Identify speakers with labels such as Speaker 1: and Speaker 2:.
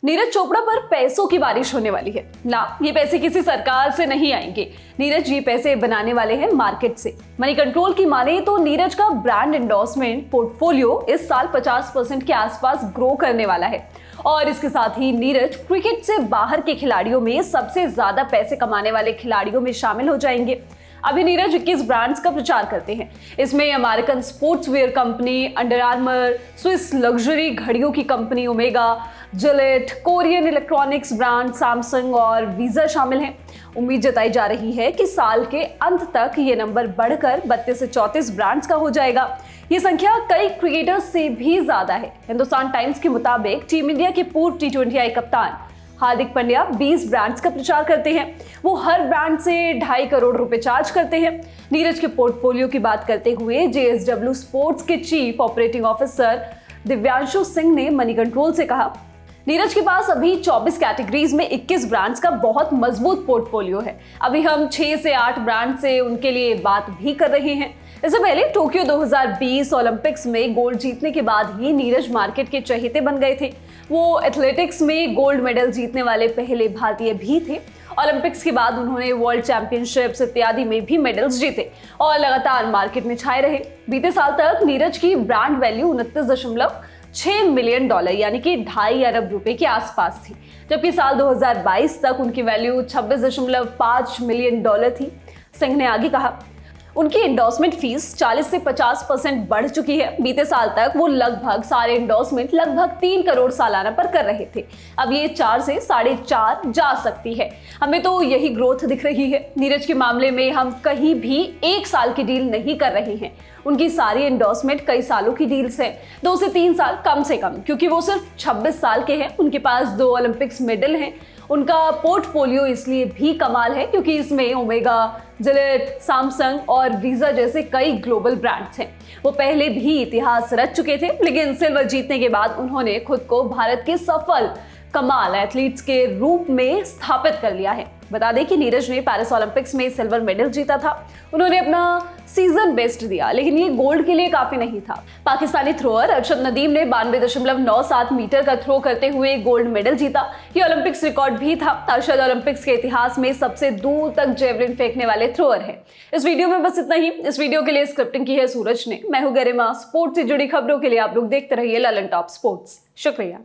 Speaker 1: नीरज चोपड़ा पर पैसों की बारिश होने वाली है ना। ये पैसे किसी सरकार से नहीं आएंगे। नीरज ये पैसे बनाने वाले हैं मार्केट से। मनी कंट्रोल की माने तो नीरज का ब्रांड एंडोर्समेंट पोर्टफोलियो इस साल 50% के आसपास ग्रो करने वाला है। और इसके साथ ही नीरज क्रिकेट से बाहर के खिलाड़ियों में सबसे ज्यादा पैसे कमाने वाले खिलाड़ियों में शामिल हो जाएंगे। अभी नीरज 21 ब्रांड्स का प्रचार करते हैं। इसमें American sports wear company, under armour, Swiss luxury घड़ियों की company omega, Gillette, Korean electronics brand Samsung और वीजा शामिल हैं। उम्मीद जताई जा रही है कि साल के अंत तक ये नंबर बढ़कर 32 से 34 ब्रांड्स का हो जाएगा। ये संख्या कई क्रिकेटर्स से भी ज्यादा है। हिंदुस्तान टाइम्स के मुताबिक टीम इंडिया के पूर्व T20I कप्तान हार्दिक पांड्या 20 ब्रांड्स का प्रचार करते हैं। वो हर ब्रांड से 2.5 करोड़ रुपए चार्ज करते हैं। नीरज के पोर्टफोलियो की बात करते हुए JSW स्पोर्ट्स के chief operating officer Divyanshu Singh ने मनी कंट्रोल से कहा, नीरज के पास अभी 24 कैटेगरीज में 21 ब्रांड्स का बहुत मजबूत पोर्टफोलियो है। अभी हम 6 से 8 ब्रांड से उनके लिए बात भी कर रहे हैं। इससे पहले टोक्यो 2020 ओलंपिक्स में गोल्ड जीतने के बाद ही नीरज मार्केट के चहेते बन गए थे। वो एथलेटिक्स में गोल्ड मेडल जीतने वाले पहले भारतीय भी थे। ओलंपिक्स के बाद उन्होंने वर्ल्ड चैंपियनशिप्स इत्यादि में भी मेडल्स जीते और लगातार मार्केट में छाए रहे। बीते साल तक नीरज की ब्रांड वैल्यू 29.6 मिलियन डॉलर यानी कि 2.5 अरब रुपए के आसपास थी, जबकि साल 2022 तक उनकी वैल्यू 26.5 मिलियन डॉलर थी। सिंह ने आगे कहा, उनकी एंडोर्समेंट फीस 40 से 50% बढ़ चुकी है। बीते साल तक वो लगभग सारे एंडोर्समेंट लगभग 3 करोड़ सालाना पर कर रहे थे। अब ये 4 से 4.5 जा सकती है। हमें तो यही ग्रोथ दिख रही है। नीरज के मामले में हम कहीं भी 1 साल की डील नहीं कर रहे हैं। उनकी सारी एंडोर्समेंट कई सालों की डील्स हैं, 2 से 3 साल कम से कम, क्योंकि वो सिर्फ 26 साल के हैं। उनके पास 2 ओलंपिक्स मेडल हैं। उनका पोर्टफोलियो इसलिए भी कमाल है क्योंकि इसमें ओमेगा, जिलेट, सैमसंग और वीजा जैसे कई ग्लोबल ब्रांड्स हैं। वो पहले भी इतिहास रच चुके थे, लेकिन सिल्वर जीतने के बाद उन्होंने खुद को भारत के सफल कमाल एथलीट्स के रूप में स्थापित कर लिया है। बता दें कि नीरज ने पेरिस ओलंपिक्स में सिल्वर मेडल जीता था। उन्होंने अपना सीजन बेस्ट दिया, लेकिन ये गोल्ड के लिए काफी नहीं था। पाकिस्तानी थ्रोअर अरशद नदीम ने 92.97 मीटर का थ्रो करते हुए गोल्ड मेडल जीता। ये ओलंपिक्स रिकॉर्ड भी था। अरशद ओलंपिक्स के इतिहास में सबसे दूर तक जेवलिन फेंकने वाले थ्रोअर हैं। इस वीडियो में बस इतना ही। इस वीडियो के लिए स्क्रिप्टिंग की है सूरज ने। मैं हूं गरिमा। स्पोर्ट्स से जुड़ी खबरों के लिए आप लोग देखते रहिए ललन टॉप स्पोर्ट्स। शुक्रिया।